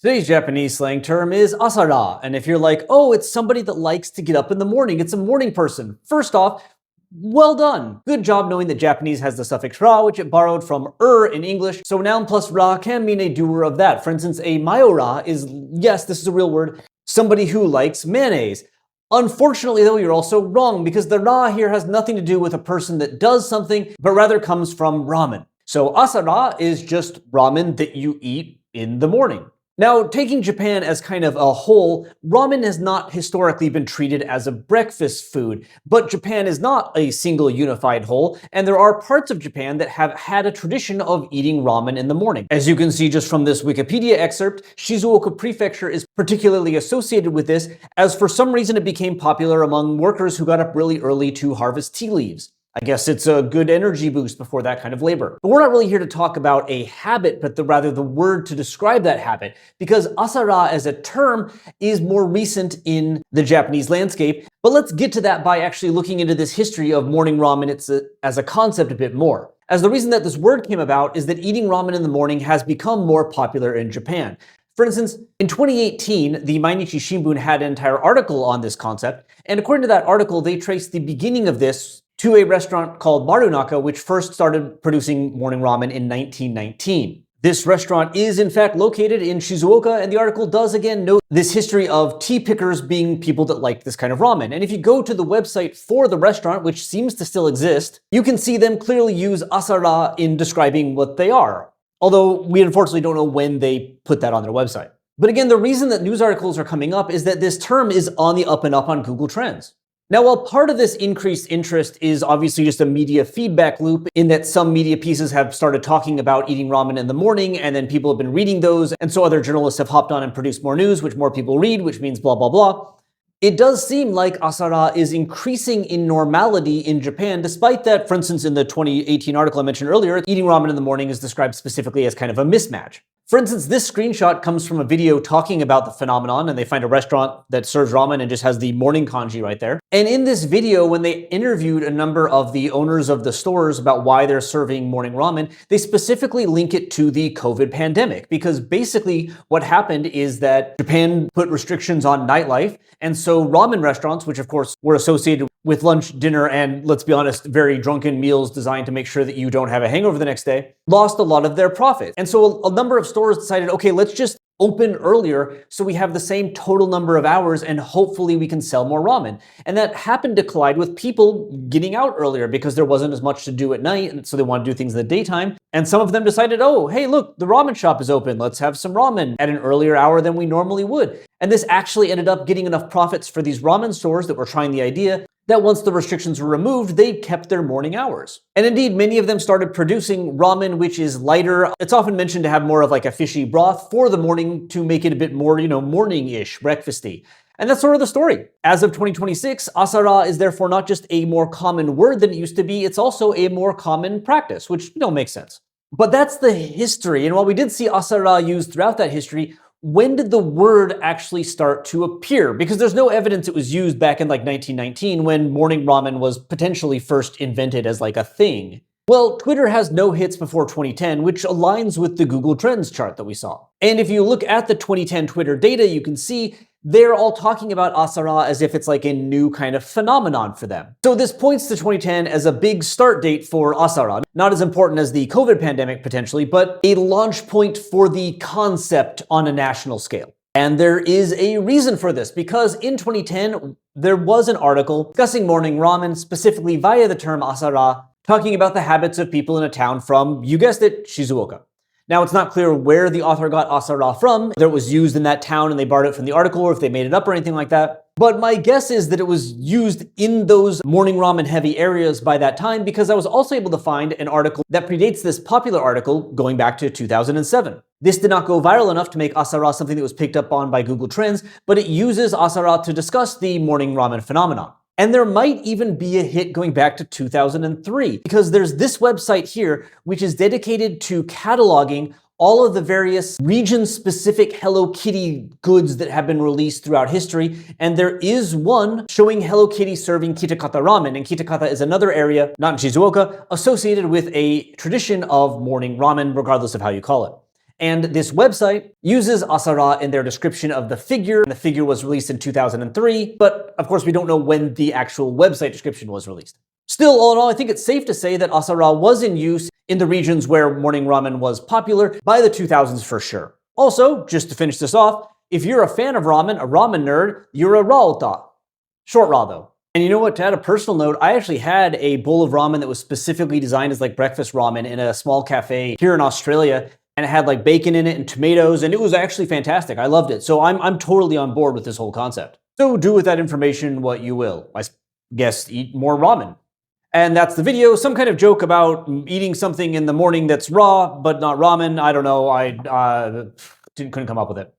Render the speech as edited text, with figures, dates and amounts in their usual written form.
Today's Japanese slang term is asara, and if you're like, oh, it's somebody that likes to get up in the morning, it's a morning person. First off, well done. Good job knowing that Japanese has the suffix ra, which it borrowed from in English, so noun plus ra can mean a doer of that. For instance, a mayora is, yes, this is a real word, somebody who likes mayonnaise. Unfortunately, though, you're also wrong, because the ra here has nothing to do with a person that does something, but rather comes from ramen. So asara is just ramen that you eat in the morning. Now, taking Japan as kind of a whole, ramen has not historically been treated as a breakfast food, but Japan is not a single unified whole, and there are parts of Japan that have had a tradition of eating ramen in the morning. As you can see just from this Wikipedia excerpt, Shizuoka Prefecture is particularly associated with this, as for some reason it became popular among workers who got up really early to harvest tea leaves. I guess it's a good energy boost before that kind of labor. But we're not really here to talk about a habit, but rather the word to describe that habit, because asara as a term is more recent in the Japanese landscape. But let's get to that by actually looking into this history of morning ramen as a concept a bit more. As the reason that this word came about is that eating ramen in the morning has become more popular in Japan. For instance, in 2018, the Mainichi Shimbun had an entire article on this concept, and according to that article, they traced the beginning of this to a restaurant called Marunaka, which first started producing morning ramen in 1919. This restaurant is in fact located in Shizuoka, and the article does again note this history of tea pickers being people that like this kind of ramen. And if you go to the website for the restaurant, which seems to still exist, you can see them clearly use asara in describing what they are. Although we unfortunately don't know when they put that on their website. But again, the reason that news articles are coming up is that this term is on the up and up on Google Trends. Now, while part of this increased interest is obviously just a media feedback loop in that some media pieces have started talking about eating ramen in the morning, and then people have been reading those, and so other journalists have hopped on and produced more news, which more people read, which means blah, blah, blah. It does seem like asara is increasing in normality in Japan, despite that, for instance, in the 2018 article I mentioned earlier, eating ramen in the morning is described specifically as kind of a mismatch. For instance, this screenshot comes from a video talking about the phenomenon, and they find a restaurant that serves ramen and just has the morning kanji right there. And in this video, when they interviewed a number of the owners of the stores about why they're serving morning ramen, they specifically link it to the COVID pandemic, because basically what happened is that Japan put restrictions on nightlife, and so ramen restaurants, which of course were associated with lunch, dinner, and let's be honest, very drunken meals designed to make sure that you don't have a hangover the next day, lost a lot of their profit. And so a number of stores decided, okay, let's just open earlier so we have the same total number of hours and hopefully we can sell more ramen. And that happened to collide with people getting out earlier because there wasn't as much to do at night, and so they wanted to do things in the daytime. And some of them decided, oh, hey, look, the ramen shop is open. Let's have some ramen at an earlier hour than we normally would. And this actually ended up getting enough profits for these ramen stores that were trying the idea that once the restrictions were removed, they kept their morning hours. And indeed, many of them started producing ramen, which is lighter. It's often mentioned to have more of like a fishy broth for the morning to make it a bit more, morning-ish, breakfasty. And that's sort of the story. As of 2026, asara is therefore not just a more common word than it used to be, it's also a more common practice, which, makes sense. But that's the history. And while we did see asara used throughout that history, when did the word actually start to appear? Because there's no evidence it was used back in like 1919 when morning ramen was potentially first invented as like a thing. Well, Twitter has no hits before 2010, which aligns with the Google Trends chart that we saw. And if you look at the 2010 Twitter data, you can see they're all talking about asara as if it's like a new kind of phenomenon for them. So this points to 2010 as a big start date for asara. Not as important as the COVID pandemic potentially, but a launch point for the concept on a national scale. And there is a reason for this, because in 2010, there was an article discussing morning ramen, specifically via the term asara, talking about the habits of people in a town from, you guessed it, Shizuoka. Now, it's not clear where the author got asara from, whether it was used in that town and they borrowed it from the article, or if they made it up or anything like that. But my guess is that it was used in those morning ramen heavy areas by that time, because I was also able to find an article that predates this popular article going back to 2007. This did not go viral enough to make asara something that was picked up on by Google Trends, but it uses asara to discuss the morning ramen phenomenon. And there might even be a hit going back to 2003, because there's this website here, which is dedicated to cataloging all of the various region-specific Hello Kitty goods that have been released throughout history. And there is one showing Hello Kitty serving Kitakata ramen. And Kitakata is another area, not in Shizuoka, associated with a tradition of morning ramen, regardless of how you call it. And this website uses asara in their description of the figure. The figure was released in 2003, but of course we don't know when the actual website description was released. Still, all in all, I think it's safe to say that asara was in use in the regions where morning ramen was popular by the 2000s for sure. Also, just to finish this off, if you're a fan of ramen, a ramen nerd, you're a raota. Short ra though. And you know what, to add a personal note, I actually had a bowl of ramen that was specifically designed as like breakfast ramen in a small cafe here in Australia, and it had like bacon in it and tomatoes, and it was actually fantastic. I loved it. So I'm totally on board with this whole concept. So do with that information what you will. I guess eat more ramen. And that's the video. Some kind of joke about eating something in the morning that's raw, but not ramen. I don't know. I couldn't come up with it.